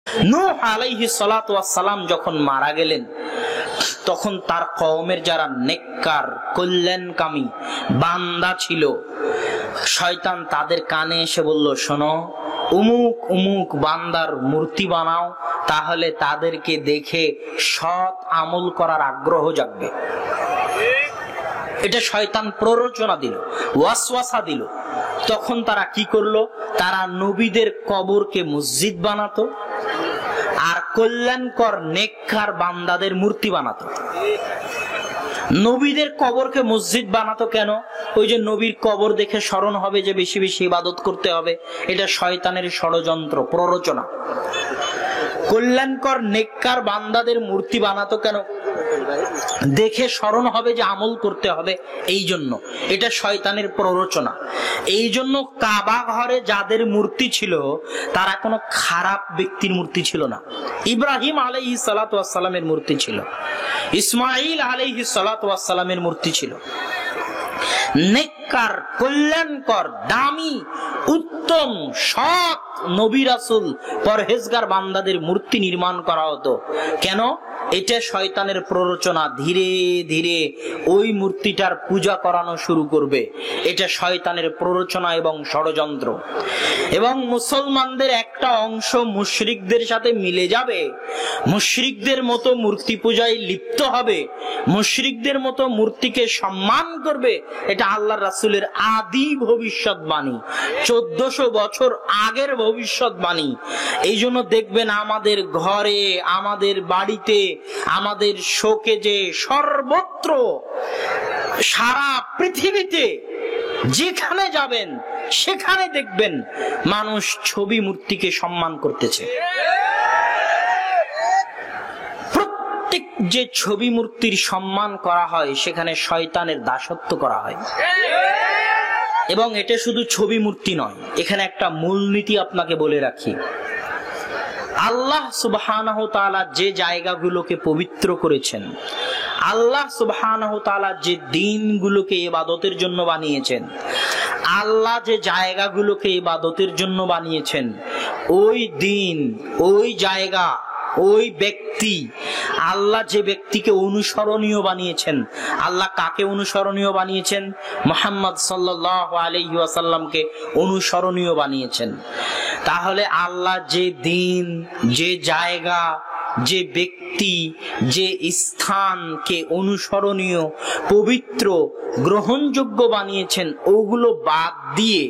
নূহ আলাইহিস সালাতু ওয়াস সালাম যখন মারা গেলেন, তখন তার কওমের যারা নেককার কল্যাণকামী বান্দা ছিল, শয়তান তাদের কানে এসে বলল, শোনো, অমুক অমুক বান্দার মূর্তি বানাও, তাহলে তাদেরকে দেখে সৎ আমল করার আগ্রহ জাগবে। এটা শয়তান প্ররোচনা দিল, ওয়াসওয়াসা দিল। তখন তারা কি করলো? তারা নবীদের কবরকে মসজিদ বানাতো আর কল্যাণকর নেককার বান্দাদের মূর্তি বানাতো। নবীদের কবরকে মসজিদ বানাতো কেন? ওই যে নবীর কবর দেখে স্মরণ হবে যে বেশি বেশি ইবাদত করতে হবে। এটা শয়তানের ষড়যন্ত্র, প্ররোচনা। কল্যাণকর নেককার বান্দাদের মূর্তি বানাতো কেন? দেখে স্মরণ হবে যে আমল করতে হবে, এই জন্য। এটা শয়তানের প্ররোচনা। এই জন্য কাবা ঘরে যাদের মূর্তি ছিল তারা কোনো খারাপ ব্যক্তির মূর্তি ছিল না। ইব্রাহিম আলাইহিস সালাতু ওয়াস সালামের মূর্তি ছিল, ইসমাঈল আলাইহিস সালাতু ওয়াস সালামের মূর্তি ছিল। নেককার, কল্যাণকর, দামি, উত্তম, সৎ নবী রাসূল, পরহেজগার বান্দাদের মূর্তি নির্মাণ করা হতো। কেন? এটা শয়তানের প্ররোচনা। ধীরে ধীরে ওই মূর্তিটার পূজা করানো শুরু করবে। এটা শয়তানের প্ররোচনা এবং ষড়যন্ত্র। এবং মুসলমানদের একটা অংশ মুশরিকদের সাথে মিলে যাবে, মুশরিকদের মতো মূর্তি পূজায় লিপ্ত হবে, মুশরিকদের মতো মূর্তিকে সম্মান করবে। এটা আল্লাহর রাসূলের আদি ভবিষ্যৎবাণী, 1400 বছর আগের ভবিষ্যৎবাণী। এই জন্য দেখবেন আমাদের ঘরে, আমাদের বাড়িতে, আমাদের শোকেজে, সর্বত্র, সারা পৃথিবীতে যেখানে যাবেন সেখানে দেখবেন মানুষ ছবি মূর্তিকে সম্মান করতেছে। প্রত্যেক যে ছবি মূর্তির সম্মান করা হয় সেখানে শয়তানের দাসত্ব করা হয়। এবং এটা শুধু ছবি মূর্তি নয়, এখানে একটা মূলনীতি আপনাকে বলে রাখি। আল্লাহ সুবহানাহু ওয়া তাআলা যে জায়গাগুলোকে পবিত্র করেছেন, আল্লাহ সুবহানাহু ওয়া তাআলা যে দিনগুলোকে ইবাদতের জন্য বানিয়েছেন, আল্লাহ যে জায়গাগুলোকে ইবাদতের জন্য বানিয়েছেন, ওই দিন, ওই জায়গা, ওই ব্যক্তি, আল্লাহ যে ব্যক্তিকে অনুসরণীয় বানিয়েছেন, আল্লাহ কাকে অনুসরণীয় বানিয়েছেন? মুহাম্মদ সাল্লাল্লাহু আলাইহি ওয়াসাল্লামকে অনুসরণীয় বানিয়েছেন। তাহলে আল্লাহ যে দিন, যে জায়গা, যে ব্যক্তি, যে স্থানকে অনুসরণীয়, পবিত্র, গ্রহণযোগ্য বানিয়েছেন, ওগুলো বাদ দিয়ে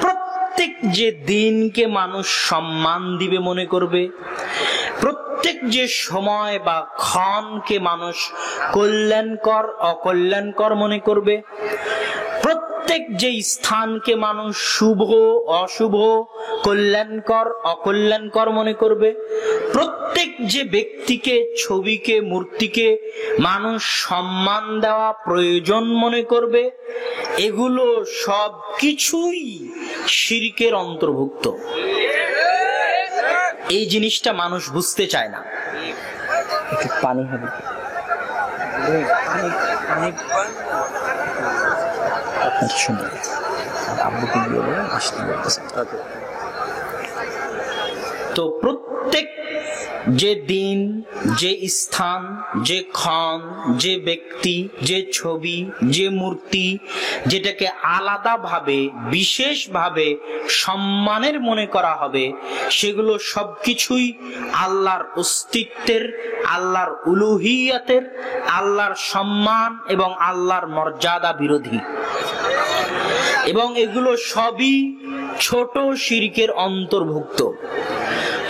প্রত্যেক যে দিনকে মানুষ সম্মান দিবে মনে করবে, প্রত্যেক যে সময় বা ক্ষণকে মানুষ কল্যাণকর, অকল্যাণকর মনে করবে, প্রত্যেক যে স্থানকে মানুষ শুভ, অশুভ, কল্যাণকর, অকল্যাণকর মনে করবে, প্রত্যেক যে ব্যক্তিকে, ছবিকে, মূর্তিকে মানুষ সম্মান দেওয়া প্রয়োজন মনে করবে, এগুলো সব কিছুই শিরকের অন্তর্ভুক্ত। এই জিনিসটা মানুষ বুঝতে চায় না। পানি হবে, তো প্রত্যেক যে দিন, যে স্থান, যে ক্ষণ, যে ব্যক্তি, যে ছবি, যে মূর্তি, যেটাকে আলাদাভাবে, বিশেষভাবে সম্মানের মনে করা হবে, সেগুলো সবকিছুই আল্লাহর অস্তিত্বের, আল্লাহর উলুহিয়াতের, আল্লাহর সম্মান এবং আল্লাহর মর্যাদা বিরোধী। এবং এগুলো সবই ছোট শিরকের অন্তর্ভুক্ত।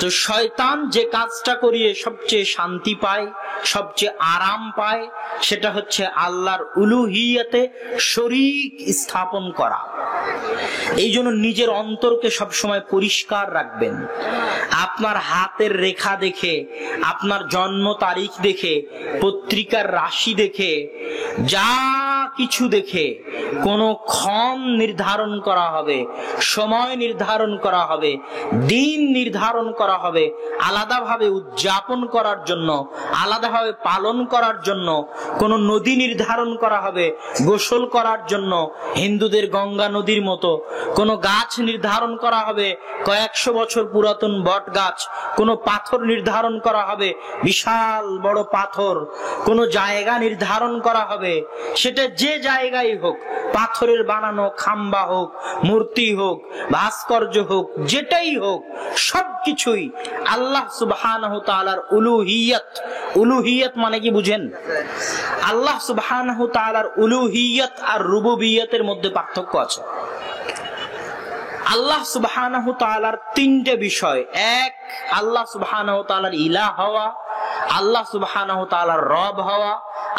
তো শয়তান যে কাজটা করিয়ে সবচেয়ে শান্তি পায়, সবচেয়ে আরাম পায়, সেটা হচ্ছে আল্লাহর উলুহিয়াতে শরীক স্থাপন করা। এই জন্য নিজের অন্তরকে সবসময় পরিষ্কার রাখবেন। আপনার হাতের রেখা দেখে, আপনার জন্ম তারিখ দেখে, পত্রিকার রাশি দেখে যা কিছু দেখে কোন ক্ষণ নির্ধারণ করা হবে, সময় নির্ধারণ করা হবে, দিন নির্ধারণ করা হবে, আলাদাভাবে উদযাপন করার জন্য, আলাদাভাবে পালন করার জন্য কোন নদী নির্ধারণ করা হবে গোসল করার জন্য, হিন্দুদের গঙ্গা নদীর মতো কোন গাছ নির্ধারণ করা হবে, কয়েকশো বছর পুরাতন বট গাছ, কোন পাথর নির্ধারণ করা হবে, বিশাল বড় পাথর, কোন জায়গা নির্ধারণ করা হবে, সেটা যে জায়গায় হোক, পাথরের বানানো খাম্বা হোক, মূর্তি হোক, ভাস্কর্য হোক, যেটাই হোক, সবকিছুই আল্লাহ সুবহানাহু তাআলার উলুহিয়ত। উলুহিয়ত মানে কি বুঝেন? আল্লাহ সুবহানাহু তাআলার উলুহিয়ত আর রুবুবিয়তের মধ্যে পার্থক্য আছে। আল্লাহ সুবহানাহু তাআলার তিনটে বিষয়। এক, আল্লাহ সুবহানাহু তাআলার ইলাহ হওয়া, আল্লাহ সুবহানাহু তাআলার রব হওয়া,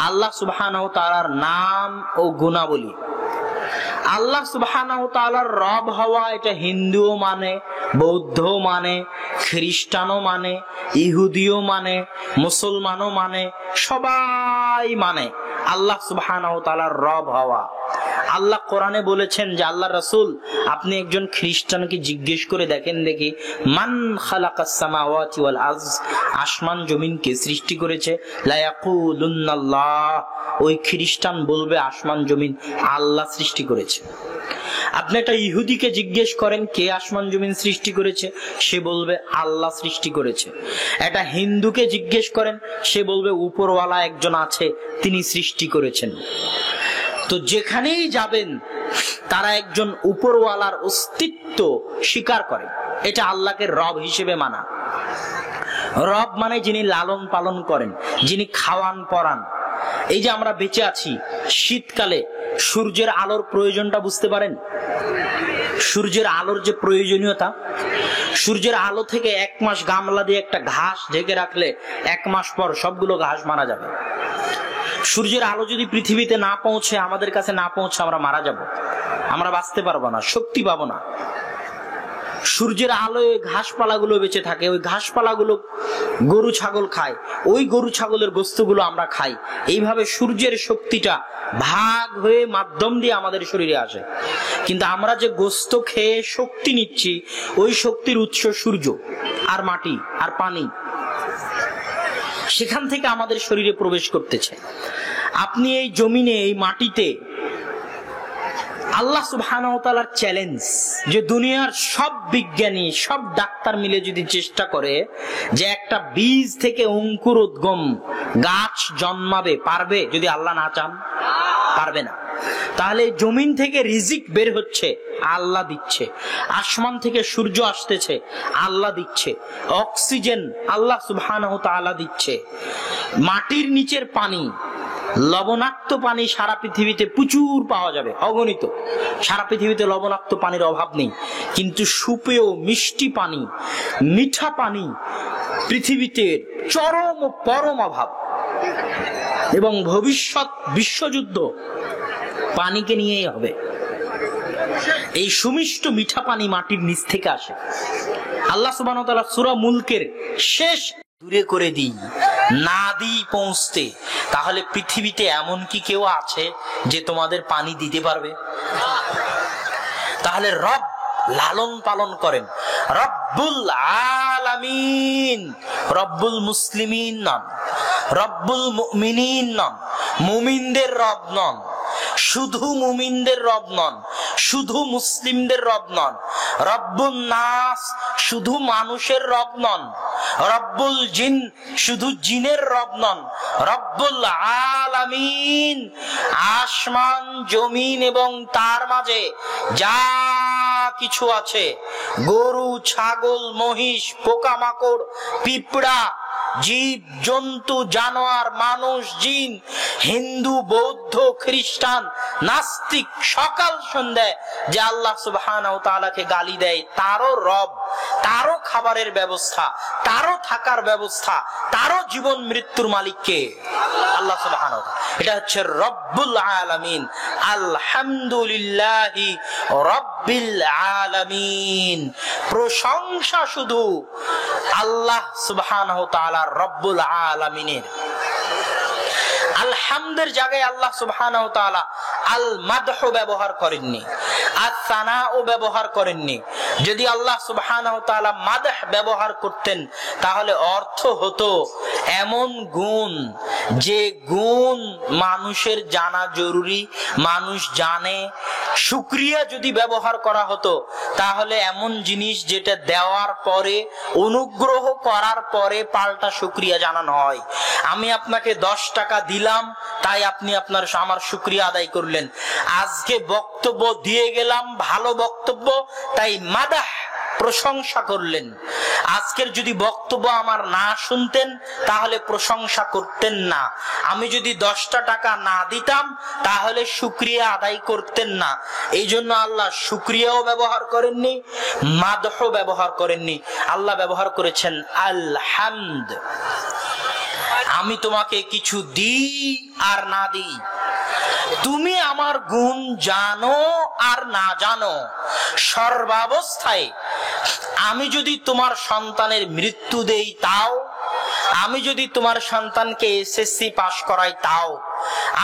আল্লাহ সুবহানাহু তাআলার নাম ও গুণাবলী। আল্লাহ সুবহানাহু তাআলার রব হওয়া এটা হিন্দুও মানে, বৌদ্ধও মানে, খ্রিস্টানও মানে, ইহুদিও মানে, মুসলমানও মানে, সবাই মানে আল্লাহ সুবহানাহু তাআলার রব হওয়া। আল্লাহ কোরআনে বলেছেন যে আল্লাহ রাসূল আপনি একজন খ্রিস্টানকে জিজ্ঞেস করে দেখেন দেখি, মান খালাকাস সামাওয়াতি ওয়াল আরজ, আসমান জমিন কে সৃষ্টি করেছে? লা ইয়াকুলুনাল্লাহ, ওই খ্রিস্টান বলবে আসমান জমিন আল্লাহ সৃষ্টি করেছে। আপনি একটা ইহুদিকে জিজ্ঞেস করেন কে আসমান জমিন সৃষ্টি করেছে, সে বলবে আল্লাহ সৃষ্টি করেছে। একটা হিন্দুকে জিজ্ঞেস করেন, সে বলবে উপরওয়ালা একজন আছে, তিনি সৃষ্টি করেছেন। তো যেখানেই যাবেন তারা একজন উপরওয়ালার অস্তিত্ব স্বীকার করে, এটা আল্লাহকে রব হিসেবে মানা। রব মানে যিনি লালন পালন করেন, যিনি খাওয়ান পরান। এই যে আমরা বেঁচে আছি, শীতকালে সূর্যের আলোর প্রয়োজনটা বুঝতে পারেন? সূর্যের আলোর যে প্রয়োজনীয়তা, সূর্যের আলো থেকে এক মাস গামলা দিয়ে একটা ঘাস ঢেকে রাখলে এক মাস পর সবগুলো ঘাস মারা যাবে। সূর্যের আলো যদি পৃথিবীতে না পৌঁছে, আমাদের কাছে না পৌঁছে, আমরা মারা যাব, আমরা বাঁচতে পারবো না, শক্তি পাবো না। সূর্যের আলোয় ঘাসপালাগুলো বেঁচে থাকে, ওই ঘাসপালাগুলো গরু ছাগল খায়, ওই গরু ছাগলের গোস্তগুলো আমরা খাই। এইভাবে সূর্যের শক্তিটা ভাগ হয়ে মাধ্যম দিয়ে আমাদের শরীরে আসে। কিন্তু আমরা যে গোস্ত খেয়ে শক্তি নিচ্ছি, ওই শক্তির উৎস সূর্য আর মাটি আর পানি, সেখান থেকে আমাদের শরীরে প্রবেশ করতেছে। আপনি এই জমিনে, এই মাটিতে, আল্লাহ সুবহানাহু ওয়া তাআলার চ্যালেঞ্জ যে দুনিয়ার সব বিজ্ঞানী, সব ডাক্তার মিলে যদি চেষ্টা করে যে একটা বীজ থেকে অঙ্কুরোদ্গম গাছ জন্মাবে, পারবে? যদি আল্লাহ না চান, পারবে না। তাহলে জমিন থেকে রিজিক বের হচ্ছে, আল্লাহ দিচ্ছে। আসমান থেকে সূর্য আসতেছে, আল্লাহ দিচ্ছে। অক্সিজেন আল্লাহ সুবহানাহু ওয়া তাআলা দিচ্ছে। মাটির নিচের পানি, লবণাক্ত পানি সারা পৃথিবীতে প্রচুর পাওয়া যাবে, অগণিত। সারা পৃথিবীতে লবণাক্ত পানির অভাব নেই, কিন্তু সুপেয় মিষ্টি পানি, মিঠা পানি পৃথিবীতে চরম ও পরম অভাব। এবং ভবিষ্যৎ বিশ্বযুদ্ধ পানিকে নিয়েই হবে। এই সুমিষ্ট মিঠা পানি মাটির নিচ থেকে আসে। আল্লাহ সুবহানাহু ওয়া তাআলা সূরা মুলকের শেষ, দূরে করে দিই, না দিই পৌঁছতে, তাহলে পৃথিবীতে এমন কি কেউ আছে যে তোমাদের পানি দিতে পারবে? তাহলে রব লালন পালন করেন, রব্বুল আলামিন, রব্বুল মুসলিমিন নন, রব্বুল মুমিনিন নন, মুমিনদের রব নন, শুধু মুমিনদের রব নন, শুধু মুসলিমদের রব নন, রব্বুন নাস, শুধু মানুষের রব নন, রব্বুল জিন, শুধু জিনের রব নন, রব্বুল আলামিন, আসমান জমিন এবং তার মাঝে যা কিছু আছে, গরু ছাগল মহিষ পোকামাকড় পিঁপড়া জীব জন্তু জানোয়ার মানুষ জিন, হিন্দু বৌদ্ধ খ্রিস্টান নাস্তিক সকাল সন্ধ্যায় যে আল্লাহ সুবহানাহু ওয়া তাআলাকে গালি দেয়, তারও রব, তারও খাবারের ব্যবস্থা, তারও থাকার ব্যবস্থা, তারও জীবন মৃত্যুর মালিককে আল্লাহ সুবহানাহু ওয়া তাআলা। এটা হচ্ছে রব্বুল আলামিন। আলহামদুলিল্লাহি রব্বিল আলামিন। প্রশংসা শুধু আল্লাহ সুবহানাহু ওয়া তাআলা রব্বুল আলামিনের। আলহামদের জায়গায় আল্লাহ সুবহানাহু ওয়া তাআলা আল মাদহু ব্যবহার করেননি, আস-সানাউ ব্যবহার করেননি। যদি আল্লাহ সুবহানাহু ওয়া তাআলা মাদহ ব্যবহার করতেন তাহলে অর্থ হতো এমন গুণ যে গুণ মানুষের জানা জরুরি, মানুষ জানে। শুকরিয়া যদি ব্যবহার করা হতো তাহলে এমন জিনিস যেটা দেওয়ার পরে, অনুগ্রহ করার পরে পাল্টা শুকরিয়া জানানো হয়। আমি আপনাকে 10 টাকা দিলাম, তাই আপনি আমার শুকরিয়া আদায় করলেন। আজকে বক্তব্য দিয়ে গেলাম, ভালো বক্তব্য, তাই মাদাহ, প্রশংসা করলেন। আজকের যদি বক্তব্য আমার না শুনতেন তাহলে প্রশংসা করতেন না। আমি যদি 10টা টাকা না দিতাম তাহলে শুকরিয়া আদায় করতেন না। এই জন্য আল্লাহ শুকরিয়াও ব্যবহার করেননি, মাদহও ব্যবহার করেননি। আল্লাহ ব্যবহার করেছেন আল হামদ। আমি তোমাকে কিছু দিই আর না দিই, তুমি আমার গুণ জানো আর না জানো, সর্বাবস্থায় আমি যদি তোমার সন্তানের মৃত্যু দেই তাও, আমি যদি তোমার সন্তানকে এসএসসি পাস করাই তাও,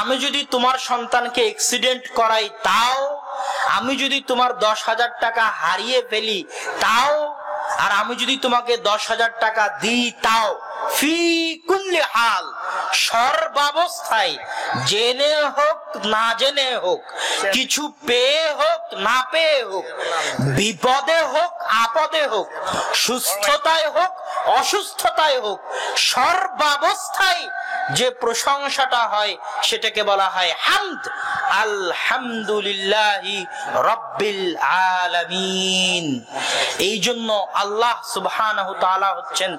আমি যদি তোমার সন্তানকে অ্যাক্সিডেন্ট করাই তাও, আমি যদি তোমার 10,000 টাকা হারিয়ে ফেলি তাও, আর আমি যদি তোমাকে 10,000 টাকা দিই তাও, ফি কুল্লি হাল, সর্বাবস্থায়, জেনে হোক না জেনে হোক, কিছু পেয়ে হোক না পেয়ে হোক, বিপদে হোক আপদে হোক, সুস্থতায় হোক অসুস্থতায় হোক, সর্বাবস্থায় যে প্রশংসাটা হয় সেটাকে বলা হয় হামদ। আলহামদুলিল্লাহি রাব্বিল আলামিন। এই জন্য আল্লাহ সুবহানাহু ওয়া তাআলা হচ্ছেন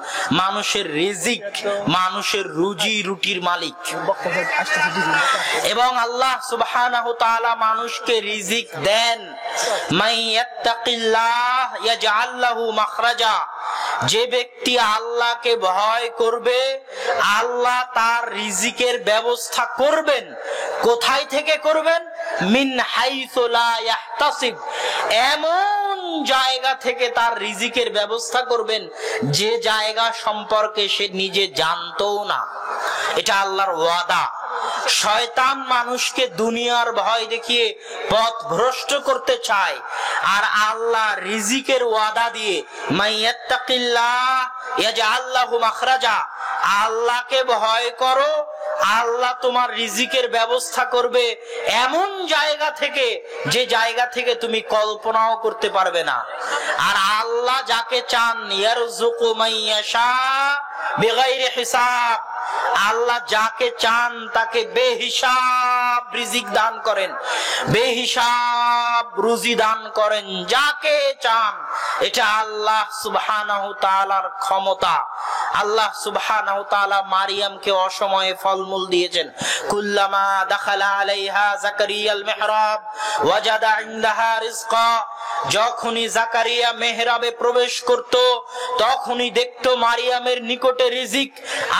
মানুষের রিজিক, মানুষের রুজি রুটির মালিক। এবং আল্লাহ সুবহানাহু ওয়া তাআলা মানুষকে রিজিক দেন। মান ইয়াত্তাকিল্লাহ ইয়াজআল লাহু মাখরাজা। যে ব্যক্তি আল্লাহকে ভয় করবে আল্লাহ তার রিজিকের ব্যবস্থা করবেন। কোথায় থেকে করবেন? মিন হাইসু লা ইয়াহতাসিব, এমন জায়গা থেকে তার রিজিকের ব্যবস্থা করবেন যে জায়গা সম্পর্কে সে নিজে জানতও না। এটা আল্লাহর ওয়াদা। শয়তান মানুষকে দুনিয়ার ভয় দেখিয়ে পথ ভ্রষ্ট করতে চায়, আর আল্লাহ রিজিকের ওয়াদা দিয়ে মাইয়াত্তাকিল্লাহ ইয়াজআল লাহু মাখরাজা, আল্লাহকে ভয় করো, আল্লাহ তোমার রিজিকের ব্যবস্থা করবে এমন জায়গা থেকে যে জায়গা থেকে তুমি কল্পনাও করতে পারবে না। আর আল্লাহ যাকে চান ইয়ারযুকু মাইয়াশা বিগাইরি হিসাব, আল্লাহ যাকে চান তাকে বেহিসাব রিজিক দান করেন, বেহিসাব রুজি দান করেন যাকে চান। এটা আল্লাহ সুবহানাহু ওয়া তাআলার ক্ষমতা। আল্লাহ সুবহানাহু ওয়া তাআলা মারিয়ামকে অসময়ে ফলমূল দিয়েছেন। কুল্লামা দাখালা আলাইহা যাকারিয়াল মিহরাব ওয়াজাদা ইনদাহা রিজকা, যখনই জাকারিয়া মেহরাবে প্রবেশ করত তখনই দেখতো মারিয়ামের নিকটে রিজিক।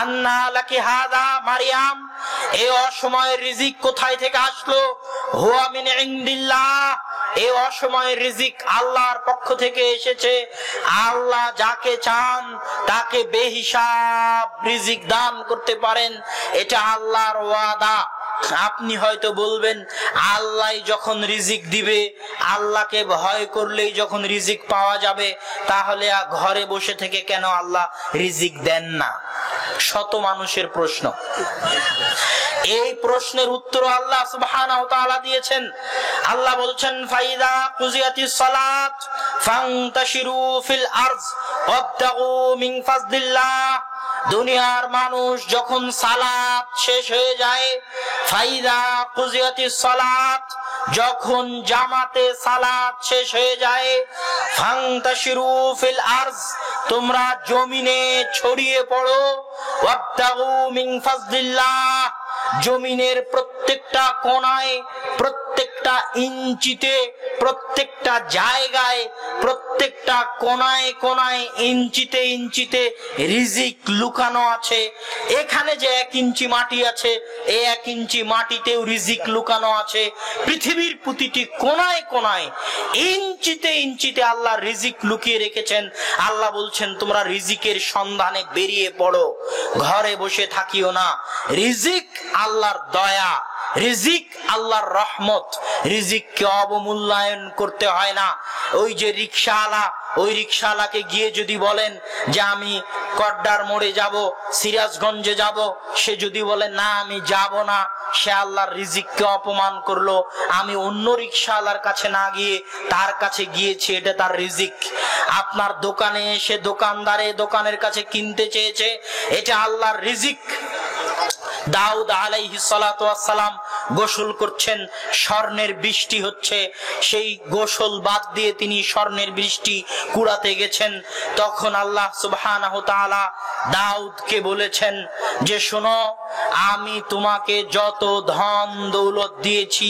আন্না লাকি হাদা, মারিয়াম এই অসময়ের রিজিক কোথায় থেকে আসলো? হুয়া মিন ইনদিল্লাহ, এই অসময়ের রিজিক আল্লাহর পক্ষ থেকে এসেছে। আল্লাহ যাকে চান তাকে বেহিসাব রিজিক দান করতে পারেন, এটা আল্লাহর ওয়াদা। আপনি হয়তো বলবেন আল্লাহ যখন রিজিক দিবে, আল্লাহকে ভয় করলেই যখন রিজিক পাওয়া যাবে, তাহলে ঘরে বসে থেকে কেন আল্লাহ রিজিক দেন না? শত মানুষের প্রশ্ন। এই প্রশ্নের উত্তর আল্লাহ সুবহানাহু ওয়া তাআলা দিয়েছেন। আল্লাহ বলছেন ফাইদা কুজিয়াতিস সালাত ফান্তাশিরু ফিল আরজ ওয়াবতাগু মিন ফাজলিল্লাহ। দুনিয়ার মানুষ যখন সালাত শেষ হয়ে যায়, ফাইদা কুজিয়াতিস সালাত, যখন জামাতে সালাত শেষ হয়ে যায়, ফান্তাশিরু ফিল আরজ, তোমরা জমিনে ছড়িয়ে পড়ো, ওয়াবতাগু মিন ফাজলিল্লাহ, জমিনের প্রত্যেকটা কোণায়, প্রত্যেকটা ইঞ্চিতে, প্রত্যেকটা জায়গায়, প্রত্যেকটা কোণায় কোণায়, ইঞ্চিতে ইঞ্চিতে রিজিক লুকানো আছে। এখানে যে 1 ইঞ্চি মাটি আছে, এই 1 ইঞ্চি মাটিতেও রিজিক লুকানো আছে। পৃথিবীর প্রতিটি কোণায় কোণায়, ইঞ্চিতে ইঞ্চিতে আল্লাহ রিজিক লুকিয়ে রেখেছেন। আল্লাহ বলছেন তোমরা রিজিকের সন্ধানে বেরিয়ে পড়ো, ঘরে বসে থাকিও না। রিজিক আল্লাহর দয়া, রিজিক আল্লাহর রহমত, রিজিককে অবমূল্যায়ন করতে হয় না। ওই যে রিকশাওয়ালা, ওই রিকশাওয়ালাকে গিয়ে যদি বলেন যে আমি কড্ডার মোড়ে যাব, সিরাজগঞ্জে যাব, সে যদি বলে না আমি যাব না, সে আল্লাহর রিজিককে অপমান করলো। আমি অন্য রিকশাওয়ালার কাছে না গিয়ে তার কাছে গিয়েছি, এটা তার রিজিক। আপনার দোকানে এসে দোকানদারে দোকানের কাছে কিনতে চেয়েছে, এটা আল্লাহর রিজিক। দাউদ আলাইহিস সালাতু ওয়াস সালাম গোসল করছেন, স্বর্ণের বৃষ্টি হচ্ছে, সেই গোসল বাদ দিয়ে তিনি স্বর্ণের বৃষ্টি কুড়াতে গেছেন। তখন আল্লাহ সুবহানাহু ওয়া তাআলা দাউদকে বলেছেন যে শোনো, আমি তোমাকে যত ধন দৌলত দিয়েছি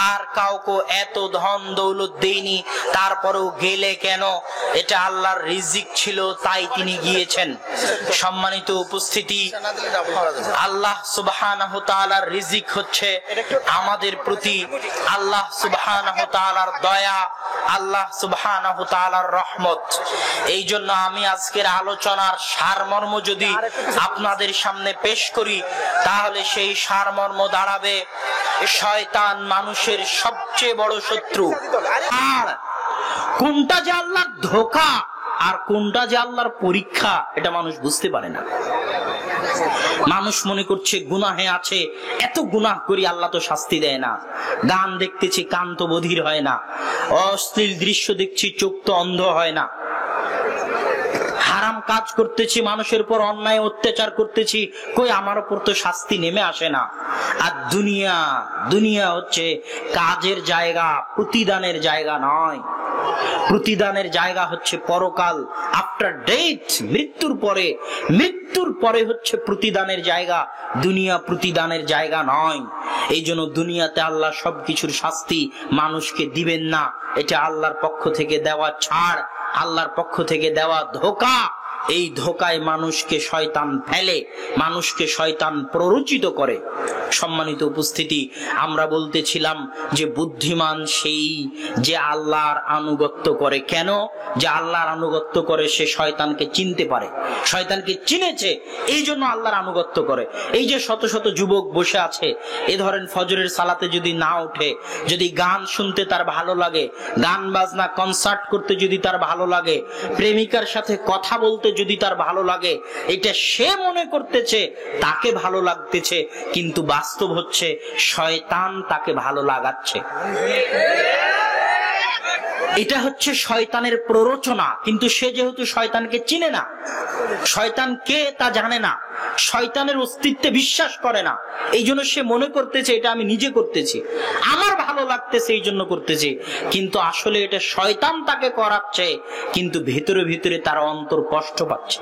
আর কাউকে এত ধন দৌলত দেইনি, তারপরেও গেলে কেন? এটা আল্লাহর রিজিক ছিল, তাই তিনি গিয়েছেন। সম্মানিত উপস্থিতি, আল্লাহ সুবহানাহু ওয়া তাআলার রিজিক হচ্ছে আমাদের প্রতি আল্লাহ সুবহানাহু ওয়া তাআলার দয়া, আল্লাহ সুবহানাহু ওয়া তাআলার রহমত। এই জন্য আমি আজকের আলোচনার সারমর্ম যদি আপনাদের সামনে পেশ করি, তাহলে সেই সারমর্ম দাঁড়াবে শয়তান মানুষের সবচেয়ে বড় শত্রু। আর কোনটা যে আল্লাহর ধোঁকা আর কোনটা যে আল্লাহর পরীক্ষা, এটা মানুষ বুঝতে পারে না। মানুষ মনে করছে গুনাহে আছে, এত গুনাহ করি আল্লাহ তো শাস্তি দেয় না। গান দেখতেছি, কান তো বধির হয় না। অশ্লীল দৃশ্য দেখছি, চোখ তো অন্ধ হয় না। হারাম কাজ করতেছি, মানুষের উপর অন্যায় অত্যাচার করতেছি, কই আমার উপর তো শাস্তি নেমে আসে না। আর দুনিয়া হচ্ছে কাজের জায়গা, প্রতিদানের জায়গা নয়। প্রতিদানের জায়গা হচ্ছে পরকাল, আফটার ডেথ, মৃত্যুর পরে হচ্ছে প্রতিদানের জায়গা। দুনিয়া প্রতিদানের জায়গা নয়। এই জন্য দুনিয়াতে আল্লাহ সবকিছুর শাস্তি মানুষকে দিবেন না। এটা আল্লাহর পক্ষ থেকে দেওয়া ছাড়, আল্লাহর পক্ষ থেকে দেওয়া ধোঁকা। এই ধোঁকায় মানুষকে শয়তান ফেলে, মানুষকে শয়তান প্ররোচিত করে। সম্মানিত উপস্থিতি, আমরা বলতেছিলাম যে বুদ্ধিমান সেই যে আল্লাহর আনুগত্য করে। কেন? যে আল্লাহর আনুগত্য করে সে শয়তানকে চিনতে পারে, শয়তানকে চিনেছে, এই জন্য আল্লাহর আনুগত্য করে। এই যে শত শত যুবক বসে আছে, এ ধরেন ফজরের সালাতে যদি না উঠে, যদি গান শুনতে তার ভালো লাগে, গান বাজনা কনসার্ট করতে যদি তার ভালো লাগে, প্রেমিকার সাথে কথা বলতে যদি তার ভালো লাগে, এটা সে মনে করতেছে তাকে ভালো লাগতেছে, কিন্তু বাস্তব হচ্ছে শয়তান তাকে ভালো লাগাচ্ছে। এটা হচ্ছে শয়তানের প্ররোচনা। কিন্তু সে যেহেতু শয়তানকে চিনে না, শয়তান কে তা জানে না, শয়তানের অস্তিত্বে বিশ্বাস করে না, এই জন্য সে মনে করতেছে এটা আমি নিজে করতেছি, আমার ভালো লাগতেছে এই জন্য করতেছি। কিন্তু আসলে এটা শয়তান তাকে করাচ্ছে, কিন্তু ভেতরে ভেতরে তার অন্তর কষ্ট পাচ্ছে।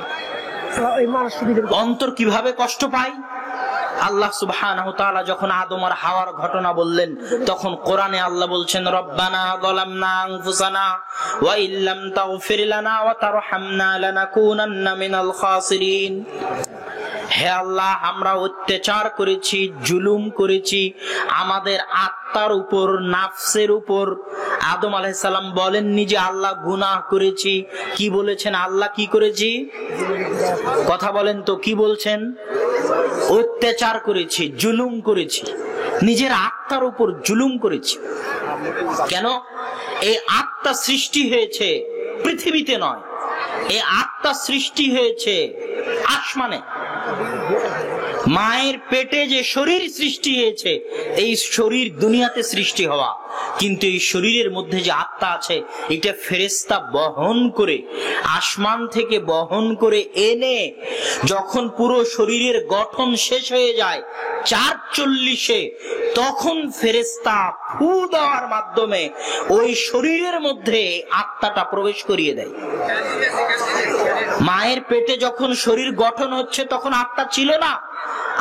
অন্তর কিভাবে কষ্ট পায়? আল্লাহ সুবহানাহু ওয়া তাআলা যখন আদম আর হাওয়ার ঘটনা বললেন, তখন কোরআনে আল্লাহ বলছেন রব্বানা যালামনা আনফুসানা ওয়া ইল্লাম তাগফির লানা ওয়া তারহামনা লানাকুনান্না মিনাল খাসিরিন। হে আল্লাহ, আমরা অত্যাচার করেছি, জুলুম করেছি আমাদের আত্মার উপর, নাফসের উপর। আদম আলাইহিস সালাম বলেননি যে আল্লাহ গুনাহ করেছি, কি বলেছেন? আল্লাহ কি করেছি? কথা বলেন তো, কি বলছেন? অত্যাচার করেছি, জুলুম করেছি, নিজের আত্মার উপর জুলুম করেছি। কেন? এই আত্মা সৃষ্টি হয়েছে পৃথিবীতে নয়, এই আত্মা সৃষ্টি হয়েছে আসমানে। মায়ের পেটে যে শরীর সৃষ্টি হয়েছে, এই শরীর দুনিয়াতে সৃষ্টি হওয়া, কিন্তু এই শরীরের মধ্যে যে আত্মা আছে, এটা ফেরেশতা বহন করে, আসমান থেকে বহন করে এনে যখন পুরো শরীরের গঠন শেষ হয়ে যায় ৪৪-এ, তখন ফেরেশতা ফু দেওয়ার মাধ্যমে ওই শরীরের মধ্যে আত্মাটা প্রবেশ করিয়ে দেয়। মায়ের পেটে যখন শরীর গঠন হচ্ছে তখন আত্মা ছিল না।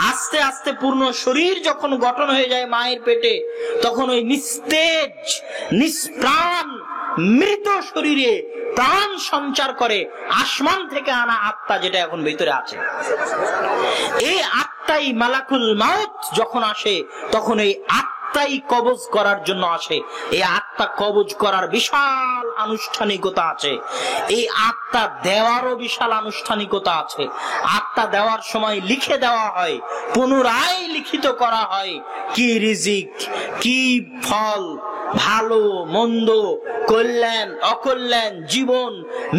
আস্তে আস্তে পূর্ণ শরীর যখন গঠন হয়ে যায় মায়ের পেটে, তখন ওই নিস্তেজ, নিষ্প্রাণ, মৃত শরীরে প্রাণ সঞ্চার করে আসমান থেকে আনা আত্মা, যেটা এখন ভিতরে আছে। এই আত্মাই মালাকুল মাউত যখন আসে, তখন এই আত্মা আত্মাই কবজ করার জন্য আসে। এই আত্মা কবজ করার বিশাল আনুষ্ঠানিকতা আছে, এই আত্মা দেওয়ারও বিশাল আনুষ্ঠানিকতা আছে। আত্মা দেওয়ার সময় লিখে দেওয়া হয়, পুনরায় লিখিত করা হয় কি রিজিক, কি ফল, ভালো মন্দ, কল্যাণ অকল্যাণ, জীবন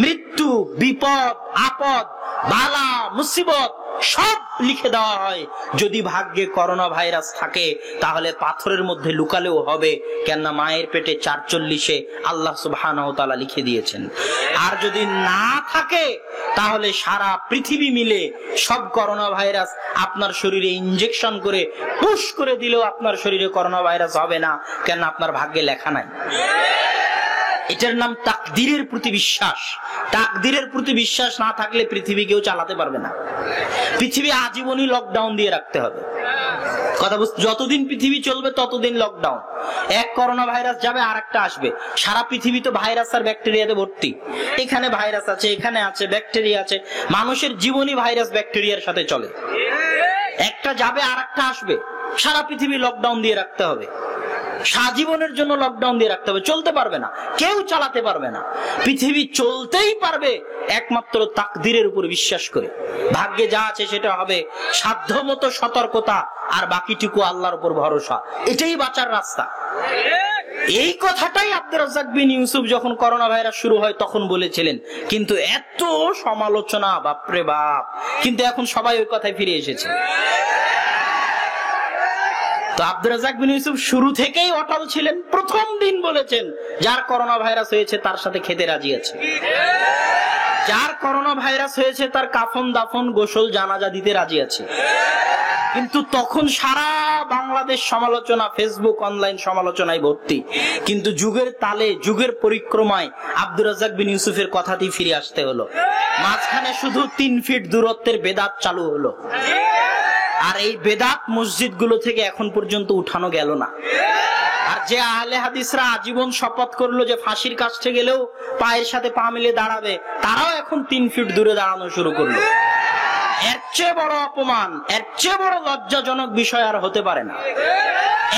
মৃত্যু, বিপদ আপদ, বালা মুসিবত সব লিখে দেওয়া হয়। যদি ভাগ্যে করোনা ভাইরাস থাকে তাহলে পাথরের মধ্যে লুকালেও হবে, কেননা মায়ের পেটে ৪৪-এ আল্লাহ সুবহানাহু ওয়া তাআলা লিখে দিয়েছেন। আর যদি না থাকে তাহলে সারা পৃথিবী মিলে সব করোনা ভাইরাস আপনার শরীরে ইনজেকশন করে পুশ করে দিলেও আপনার শরীরে করোনা ভাইরাস হবে না, কেননা আপনার ভাগ্যে লেখা নাই। এটার নাম তাকদীরের প্রতি বিশ্বাস। তাকদীরের প্রতি বিশ্বাস না থাকলে পৃথিবী কেউ চালাতে পারবে না। পৃথিবী আজীবনই লকডাউন দিয়ে রাখতে হবে। কথা বুঝতে, যতদিন পৃথিবী চলবে ততদিন লকডাউন। এক করোনা ভাইরাস যাবে আর একটা আসবে। সারা পৃথিবী তো ভাইরাস আর ব্যাকটেরিয়াতে ভর্তি। এখানে ভাইরাস আছে, এখানে আছে, ব্যাকটেরিয়া আছে। মানুষের জীবনই ভাইরাস ব্যাকটেরিয়ার সাথে চলে। একটা যাবে আর একটা আসবে। সারা পৃথিবী লকডাউন দিয়ে রাখতে হবে, সারাজীবনের জন্য লকডাউন দিয়ে রাখতে হবে। চলতে পারবে না, কেউ চালাতে পারবে না। পৃথিবী চলতেই পারবে একমাত্র তাকদীরের উপর বিশ্বাস করে। ভাগ্যে যা আছে সেটা হবে, সাধ্যমতো সতর্কতা, আর বাকিটুকু আল্লাহর উপর ভরসা। এটাই বাঁচার রাস্তা। এই কথাটাই আব্দুর রাজ্জাক বিন ইউসুফ যখন করোনা ভাইরাস শুরু হয় তখন বলেছিলেন। কিন্তু এত সমালোচনা, বাপরে বাপ! কিন্তু এখন সবাই ওই কথায় ফিরে এসেছে। তো আব্দুর রাজ্জাক বিন ইউসুফ শুরু থেকেই অটল ছিলেন। প্রথম দিন বলেছেন যার করোনা ভাইরাস হয়েছে তার সাথে খেতে রাজি আছে, যার করোনা ভাইরাস হয়েছে তার কাফন দাফন গোসল জানাজা দিতে রাজি আছে। কিন্তু তখন সারা বাংলাদেশ সমালোচনা, ফেসবুক অনলাইন সমালোচনায় ভর্তি। কিন্তু যুগের তালে, যুগের পরিক্রমায় আব্দুর রাজ্জাক বিন ইউসুফের কথাতেই ফিরে আসতে হলো। মাঝখানে শুধু ৩ ফিট দূরত্বের বেদাত চালু হলো, আর এই বেদাত মসজিদ গুলো থেকে এখন পর্যন্ত উঠানো গেল না। আর যে আহলে হাদিসরা আজীবন শপথ করলো যে ফাঁসির কাছে গেলেও পায়ের সাথে পা মিলে দাঁড়াবে, তারাও এখন ৩ ফিট দূরে দাঁড়ানো শুরু করলো। এর চেয়ে বড় অপমান, এর চেয়ে বড় লজ্জাজনক বিষয় আর হতে পারে না।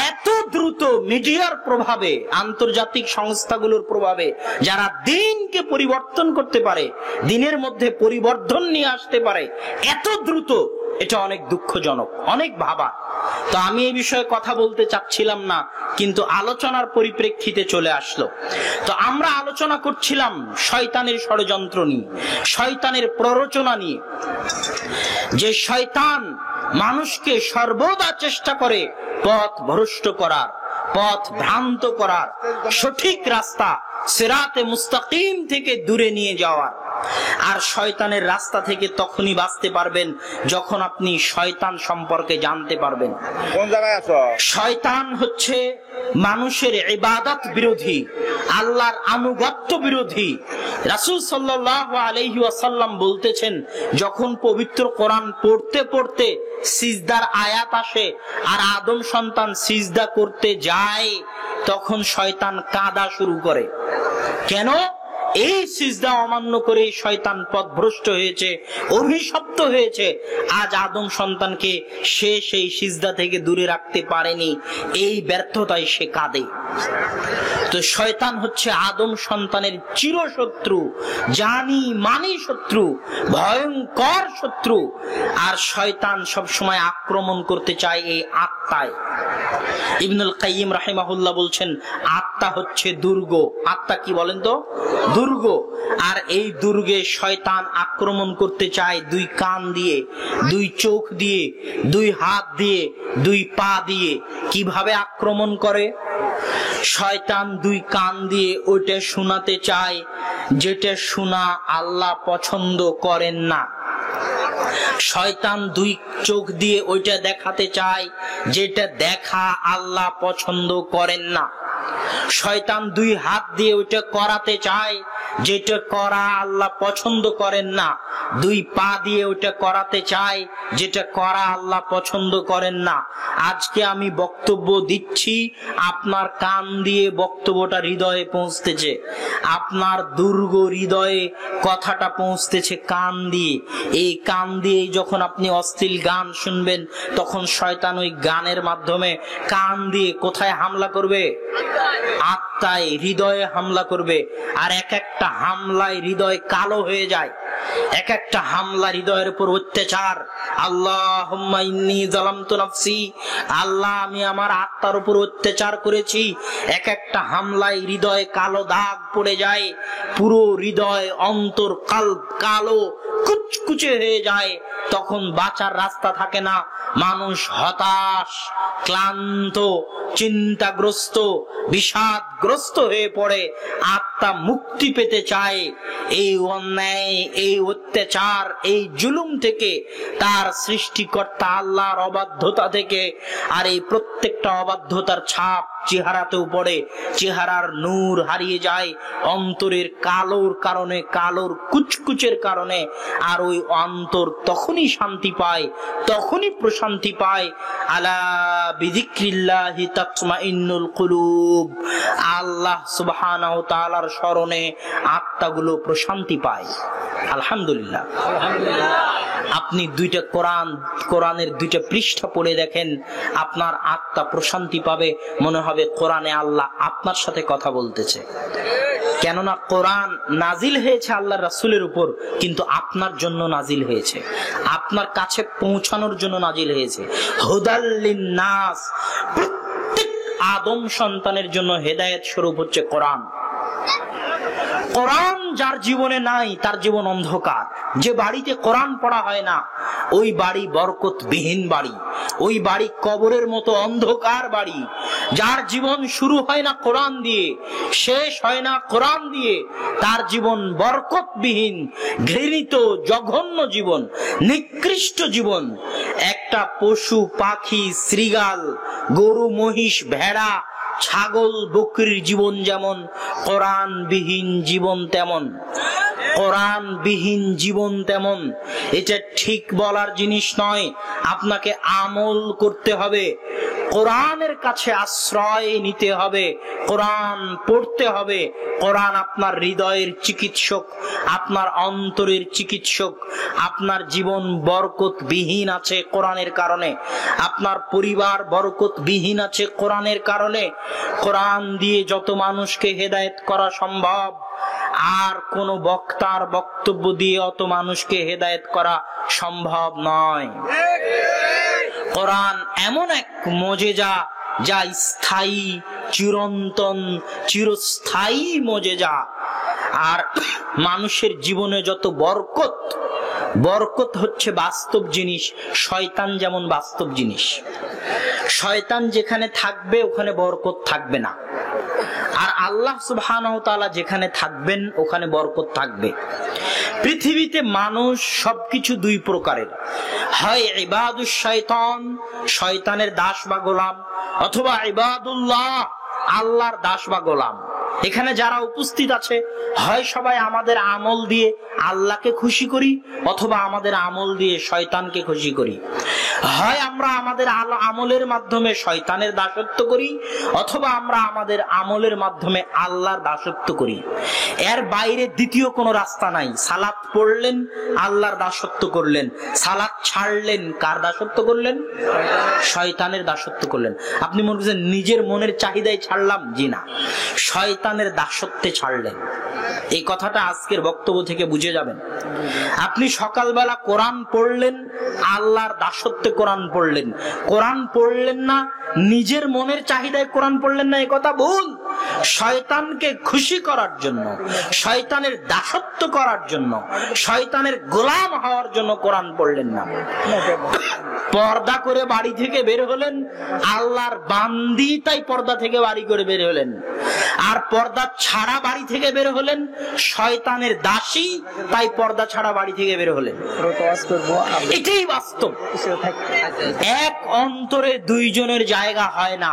এত দ্রুত মিডিয়ার প্রভাবে, আন্তর্জাতিক সংস্থাগুলোর প্রভাবে যারা দিনকে পরিবর্তন করতে পারে, দিনের মধ্যে পরিবর্তন নিয়ে আসতে পারে এত দ্রুত, এটা অনেক দুঃখজনক, অনেক ভাবা। তো আমি এই বিষয়ে কথা বলতে চাচ্ছিলাম না, কিন্তু আলোচনার পরিপ্রেক্ষিতে চলে আসলো। তো আমরা আলোচনা করছিলাম শয়তানের ষড়যন্ত্র নিয়ে, শয়তানের প্ররোচনা নিয়ে। যে শয়তান মানুষকে সর্বদা চেষ্টা করে পথ ভ্রষ্ট করার, পথ ভ্রান্ত করার, সঠিক রাস্তা সিরাতে মুস্তাকিম থেকে দূরে নিয়ে যাওয়ার। আর শয়তানের রাস্তা থেকে তখনই বাঁচতে পারবেন যখন আপনি শয়তান সম্পর্কে জানতে পারবেন। কোন জায়গায় আছো? শয়তান হচ্ছে মানুষের ইবাদত বিরোধী, আল্লাহর আনুগত্য বিরোধী। রাসূল সাল্লাল্লাহু আলাইহি ওয়াসাল্লাম বলতেছেন, যখন পবিত্র কোরআন পড়তে পড়তে সিজদার আয়াত আসে আর আদম সন্তান সিজদা করতে যায়, তখন শয়তান কাঁদা শুরু করে। কেন? এই সিজদা অমান্য করে শয়তান পথভ্রষ্ট হয়েছে, অভিশপ্ত হয়েছে। আজ আদম সন্তানকে সে সেই সিজদা থেকে দূরে রাখতে পারেনি, এই ব্যর্থতায় সে কাঁদে। তো শয়তান হচ্ছে আদম সন্তানের চিরশত্রু, জানি মানি শত্রু, ভয়ঙ্কর শত্রু। আর শয়তান সবসময় আক্রমণ করতে চায় এই আত্মায়। ইবনুল কাইয়িম রাহিমাহুল্লাহ বলছেন, আত্মা হচ্ছে দুর্গ। আত্মা কি বলেন তো? দুর্গ। আর এই দুর্গে শয়তান আক্রমণ করতে চায় 2 কান দিয়ে, 2 চোখ দিয়ে, 2 হাত দিয়ে, 2 পা দিয়ে। কিভাবে আক্রমণ করে? শয়তান 2 কান দিয়ে ওইটা শোনাতে চায় যেটা শোনা আল্লাহ পছন্দ করেন না। শয়তান 2 চোখ দিয়ে ওইটা দেখাতে চায় যেটা দেখা আল্লাহ পছন্দ করেন না। শয়তান 2 হাত দিয়ে ওইটা করাতে চায় যেটা করা আল্লাহ পছন্দ করেন না, দুই পা দিয়ে ওটা করাতে চায় যেটা করা আল্লাহ পছন্দ করেন না। আজকে আমি বক্তব্য দিচ্ছি, আপনার কান দিয়ে বক্তব্যটা হৃদয়ে পৌঁছতেছে, আপনার দুর্গ হৃদয়ে কথাটা পৌঁছতেছে কান দিয়ে। এই কান দিয়ে যখন আপনি অশ্লীল গান শুনবেন, তখন শয়তান ওই গানের মাধ্যমে কান দিয়ে কোথায় হামলা করবে? আত্মায়, হৃদয়ে হামলা করবে। আর এক একটা হামলায় হৃদয় কালো হয়ে যায়, এক একটা হামলা হৃদয়ের উপর অত্যাচার। আল্লাহুম্মা ইন্নী যালামতু নাফসি, আল্লাহ আমি আমার আত্মার উপর অত্যাচার করেছি। এক একটা হামলায় হৃদয়ে কালো দাগ পড়ে যায়, পুরো হৃদয় অন্তর কালো কুচকুচে হয়ে যায়। তখন বাঁচার রাস্তা থাকে না, মানুষ হতাশ, ক্লান্ত, চিন্তাগ্রস্ত, বিষাদগ্রস্ত হয়ে পড়ে। আত্মা মুক্তি পেতে চায় এই অন্যায়, এই অত্যাচার, এই জুলুম থেকে, তার সৃষ্টিকর্তা আল্লাহর অবাধ্যতা থেকে। আর এই প্রত্যেকটা অবাধ্যতার ছাপ চেহারাতেও পড়ে, চেহারার নূর হারিয়ে যায় অন্তরের কালোর কারণে, কালোর কুচকুচের কারণে। আর ওই অন্তর তখনই শান্তি পায়, তখনই প্রশান্তি পায়। আলা বিযিক্রিল্লাহি তাতমাইন্নুল কুলুব, আল্লাহ সুবহানাহু ওয়া তাআলার স্মরণে আত্মাগুলো প্রশান্তি পায়। আলহামদুলিল্লাহ। আপনি দুইটা কোরআনের দুইটা পৃষ্ঠা পড়ে দেখেন, আপনার আত্মা প্রশান্তি পাবে, মনে হবে কোরআনে আল্লাহ আপনার সাথে কথা বলতেছে। কেননা কোরআন নাজিল হয়েছে আল্লাহর রাসূলের উপর, কিন্তু আপনার জন্য নাজিল হয়েছে, আপনার কাছে পৌঁছানোর জন্য নাজিল হয়েছে। হুদাল লিন্নাস, প্রত্যেক আদম সন্তানের জন্য হেদায়েত স্বরূপ হচ্ছে কোরআন। কোরআন যার জীবনে নাই তার জীবন অন্ধকার। যে বাড়িতে কোরআন পড়া হয় না ওই বাড়ি বরকতবিহীন বাড়ি, ওই বাড়ি কবরের মতো অন্ধকার বাড়ি। যার জীবন শুরু হয় না কোরআন দিয়ে, শেষ হয় না কোরআন দিয়ে, তার জীবন বরকতবিহীন, ঘৃণিত, জঘন্য জীবন, নিকৃষ্ট জীবন। একটা পশু পাখি, শৃগাল, গরু, মহিষ, ভেড়া, ছাগল, বকরির জীবন যেমন, কোরআনবিহীন জীবন তেমন। কোরআনবিহীন জীবন তেমন। এটা ঠিক বলার জিনিস নয়, আপনাকে আমল করতে হবে, কোরআনের কাছে আশ্রয় নিতে হবে, কোরআন পড়তে হবে। কোরআন আপনার হৃদয়ের চিকিৎসক, আপনার অন্তরের চিকিৎসক। আপনার জীবন বরকতবিহীন আছে কোরআনের কারণে, আপনার পরিবার বরকতবিহীন আছে কোরআনের কারণে। কোরআন দিয়ে যত মানুষকে হেদায়েত করা সম্ভব, আর কোন বক্তার বক্তব্য দিয়ে অত মানুষকে হেদায়েত করা সম্ভব নয়। কোরআন এমন এক মুজিজা, যা স্থায়ী, চিরন্তন, চিরস্থায়ী মুজিজা। আর মানুষের জীবনে যত বরকত, বরকত হচ্ছে বাস্তব জিনিস। শয়তান যেমন বাস্তব জিনিস, শয়তান যেখানে থাকবে ওখানে বরকত থাকবে না, আর আল্লাহ সুবহানাহু ওয়া তাআলা যেখানে থাকবেন ওখানে বরকত থাকবে। পৃথিবীতে মানুষ সবকিছু দুই প্রকারের, হয় ইবাদুশ শয়তান, শয়তানের দাস বা গোলাম, অথবা ইবাদুল্লাহ, আল্লাহর দাস বা গোলাম। এখানে যারা উপস্থিত আছে, হয় সবাই আমাদের আমল দিয়ে আল্লাহকে খুশি করি, অথবা আমাদের আমল দিয়ে শয়তানকে খুশি করি। হয় আমরা আমাদের আমলের মাধ্যমে শয়তানের দাসত্ব করি, অথবা আমরা আমাদের আমলের মাধ্যমে আল্লাহর দাসত্ব করি। এর বাইরে দ্বিতীয় কোনো রাস্তা নাই। সালাত পড়লেন, আল্লাহর দাসত্ব করলেন। সালাত ছাড়লেন, কার দাসত্ব করলেন? শয়তানের দাসত্ব করলেন। আপনি মনে করছেন নিজের মনের চাহিদায় ছাড়লাম? জি না, শয়তানের দাসত্বে ছাড়লেন। এই কথাটা আজকের বক্তব্য থেকে বুঝে যাবেন। আপনি সকালবেলা কোরআন পড়লেন, আল্লাহর দাসত্বে কোরআন পড়লেন। কোরআন পড়লেন না, নিজের মনের চাহিদায় কোরআন পড়লেন না, এই কথা ভুল। শয়তানকে খুশি করার জন্য, শয়তানের দাসত্ব করার জন্য, শয়তানের গোলাম হওয়ার জন্য কোরআন পড়লেন না। পর্দা করে বাড়ি থেকে বের হলেন, আল্লাহর বান্দি তাই পর্দা থেকে বাড়ি করে বের হলেন। আর পর্দা ছাড়া বাড়ি থেকে বের হলেন, শয়তানের দাসী তাই পর্দা ছাড়া বাড়ি থেকে বের হলেন। এটাই বাস্তব। এক অন্তরে দুইজনের জায়গা হয় না।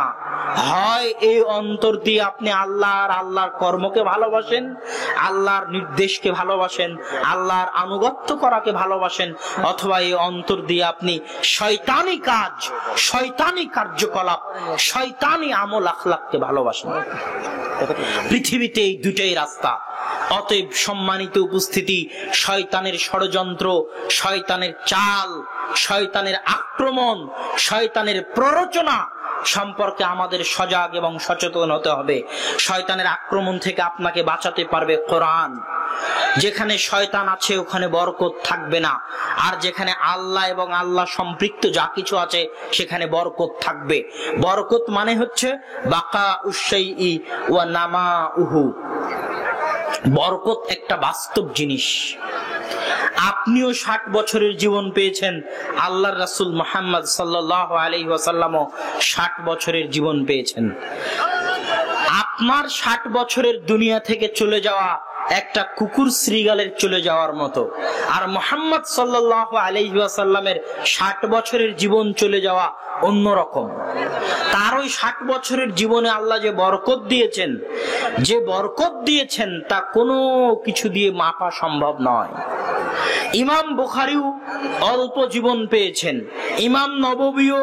হয় এই অন্তর দিয়ে আপনি আল্লাহর কর্মকে ভালোবাসেন, আল্লাহর নির্দেশকে ভালোবাসেন, আল্লাহর আনুগত্য করাকে ভালোবাসেন, অথবা এই অন্তর দিয়ে আপনি শয়তানি কাজ, শয়তানি কার্যকলাপ, শয়তানি আমল আখলাককে ভালোবাসেন। পৃথিবীতে এই দুটাই রাস্তা। অতএব সম্মানিত উপস্থিতি, শয়তানের ষড়যন্ত্র, শয়তানের চাল, শয়তানের আক্রমণ, শয়তানের প্ররোচনা সম্পর্কে আমাদের সজাগ এবং সচেতন হতে হবে। শয়তানের আক্রমণ থেকে আপনাকে বাঁচাতে পারবে কোরআন। যেখানে শয়তান আছে ওখানে বরকত থাকবে না, আর যেখানে আল্লাহ এবং আল্লাহ সম্পৃক্ত যা কিছু আছে সেখানে বরকত থাকবে। বরকত মানে হচ্ছে বাকা উশাইই ওয়া নামাউহু। বরকত একটা বাস্তব জিনিস। আপনিও 60 বছরের জীবন পেয়েছেন, আল্লাহর রাসূল মুহাম্মদ সাল্লাল্লাহু আলাইহি ওয়াসাল্লামও 60 বছরের জীবন পেয়েছেন। আপনার 60 বছরের দুনিয়া থেকে চলে যাওয়া একটা কুকুর শ্রীগালের চলে যাওয়ার মতো, আর মুহাম্মদ সাল্লাল্লাহু আলাইহি ওয়াসাল্লামের 60 বছরের জীবন চলে যাওয়া অন্যরকম। তার ওই 60 বছরের জীবনে আল্লাহ যে বরকত দিয়েছেন তা কোনো কিছু দিয়ে মাপা সম্ভব নয়। ইমাম বুখারীও অল্প জীবন পেয়েছেন, ইমাম নববীও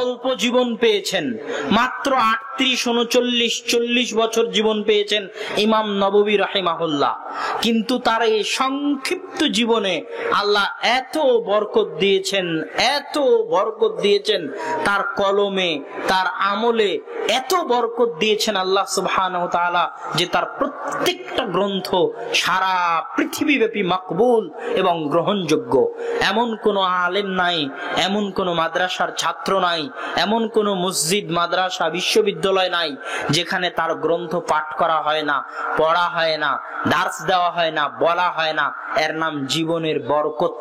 অল্প জীবন পেয়েছেন, মাত্র 38-39-40 বছর জীবন পেয়েছেন ইমাম নববী রাহিমাহুল্লাহ। কিন্তু তার এই সংক্ষিপ্ত জীবনে আল্লাহ এত বরকত দিয়েছেন, তার কলমে, তার আমলে এত বরকত দিয়েছেন আল্লাহ সুবহানাহু ওয়া তাআলা, যে তার প্রত্যেকটা গ্রন্থ সারা পৃথিবীব্যাপী মাকবুল এবং গ্রহণযোগ্য। এমন কোন আলেম নাই, এমন কোন মাদ্রাসার ছাত্র নাই, এমন কোন মসজিদ, মাদ্রাসা, বিশ্ববিদ্যালয় নাই যেখানে তার গ্রন্থ পাঠ করা হয় না, পড়া হয় না, দার্স দেওয়া হয় না, বলা হয় না। এর নাম জীবনের বরকত।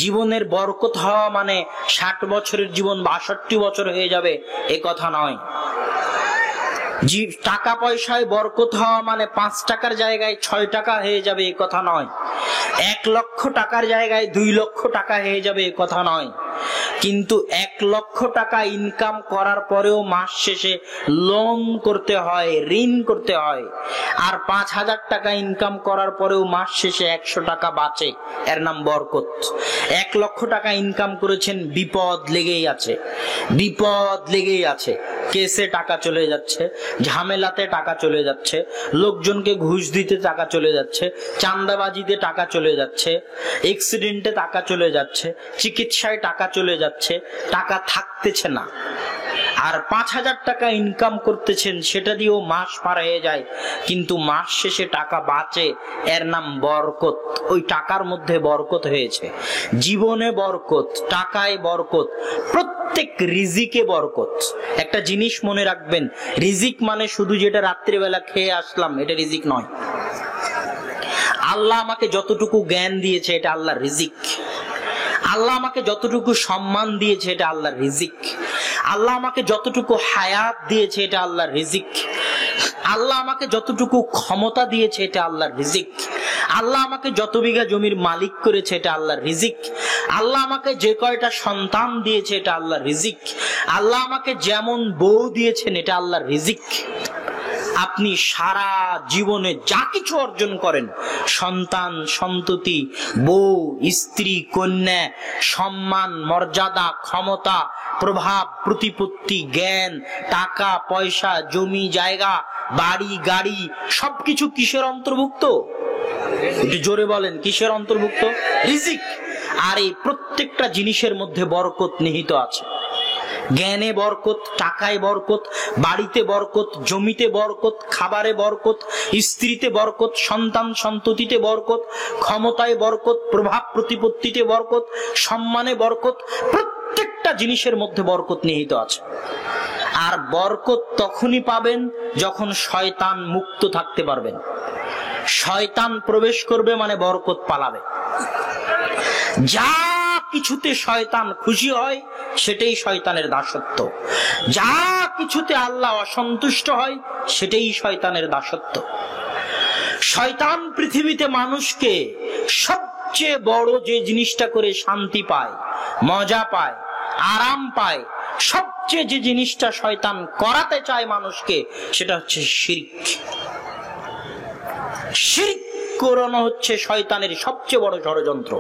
জীবনের বরকত হওয়া মানে 60 বছরের জীবন 62 বছর হয়ে যাবে এ কথা নয়। টাকা পয়সায় বরকত হওয়া মানে 5 টাকার জায়গায় 6 টাকা হয়ে যাবে এ কথা নয়। 1 লক্ষ টাকার জায়গায় 2 লক্ষ টাকা হয়ে যাবে এ কথা নয়। কিন্তু 1 লক্ষ টাকা ইনকাম করার পরেও মাস শেষে লোন করতে হয়, ঋণ করতে হয়, আর 5000 টাকা ইনকাম করার পরেও মাস শেষে 100 টাকা বাঁচে, এর নাম বরকত। 1 লক্ষ টাকা ইনকাম করেছেন, বিপদ লেগেই আছে, কেসে টাকা চলে যাচ্ছে, ঝামেলাতে টাকা চলে যাচ্ছে, লোকজনকে ঘুষ দিতে টাকা চলে যাচ্ছে, চাঁদাবাজিতে টাকা চলে যাচ্ছে, অ্যাক্সিডেন্টে টাকা চলে যাচ্ছে, চিকিৎসায় টাকা চলে যাচ্ছে, টাকা থাকতেছে না। আর 5000 টাকা ইনকাম করতেছেন, সেটা দিয়েও মাস পার হয়ে যায়, কিন্তু মাস শেষে টাকা বাঁচে, এর নাম বরকত। ওই টাকার মধ্যে বরকত হয়েছে। জীবনে বরকত, টাকায় বরকত, প্রত্যেক রিজিকে বরকত। একটা জিনিস মনে রাখবেন, রিজিক মানে শুধু যেটা রাত্রিবেলা খেয়ে আসলাম এটা রিজিক নয়। আল্লাহ আমাকে যতটুকু জ্ঞান দিয়েছে এটা আল্লাহর রিজিক। আল্লাহ আমাকে যতটুকু সম্মান দিয়েছে এটা আল্লাহর রিজিক। আল্লাহ আমাকে যতটুকু হায়াত দিয়েছে এটা আল্লাহর রিজিক। আল্লাহ আমাকে যতটুকু ক্ষমতা দিয়েছে এটা আল্লাহর রিজিক। আল্লাহ আমাকে যত বিঘা জমির মালিক করেছে এটা আল্লাহর রিজিক। আল্লাহ আমাকে যে কয়টা সন্তান দিয়েছে এটা আল্লাহর রিজিক। আল্লাহ আমাকে যেমন বউ দিয়েছেন এটা আল্লাহর রিজিক। আপনি সারা জীবনে যা কিছু অর্জন করেন, সন্তান, সন্ততি, বউ, স্ত্রী, কন্যা, সম্মান, মর্যাদা, ক্ষমতা, প্রভাব, প্রতিপত্তি, জ্ঞান, টাকা পয়সা, জমি জায়গা, বাড়ি গাড়ি, সবকিছু কিসের অন্তর্ভুক্ত? একটু জোরে বলেন, কিসের অন্তর্ভুক্ত? রিজিক। আর এই প্রত্যেকটা জিনিসের মধ্যে বরকত নিহিত আছে। জ্ঞানে বরকত, টাকায় বরকত, বাড়িতে বরকত, জমিতে বরকত, খাবারে বরকত, স্ত্রীতে বরকত, সন্তান সন্ততিতে বরকত, ক্ষমতায় বরকত, প্রভাব প্রতিপত্তিতে বরকত, সম্মানে বরকত, প্রত্যেকটা জিনিসের মধ্যে বরকত নিহিত আছে। আর বরকত তখনই পাবেন যখন শয়তান মুক্ত থাকতে পারবেন। শয়তান প্রবেশ করবে মানে বরকত পালাবে। যা কিছুতে শয়তান খুশি হয় সেটাই শয়তানের দাসত্ব। যা কিছুতে আল্লাহ অসন্তুষ্ট হয় সেটাই শয়তানের দাসত্ব। শয়তান পৃথিবীতে মানুষকে সবচেয়ে বড় যে জিনিসটা করে শান্তি পায়, মজা পায়, আরাম পায়, সবচেয়ে যে জিনিসটা শয়তান করাতে চায় মানুষকে সেটা হচ্ছে শিরক। শিরক করানো হচ্ছে শয়তানের সবচেয়ে বড় ষড়যন্ত্র।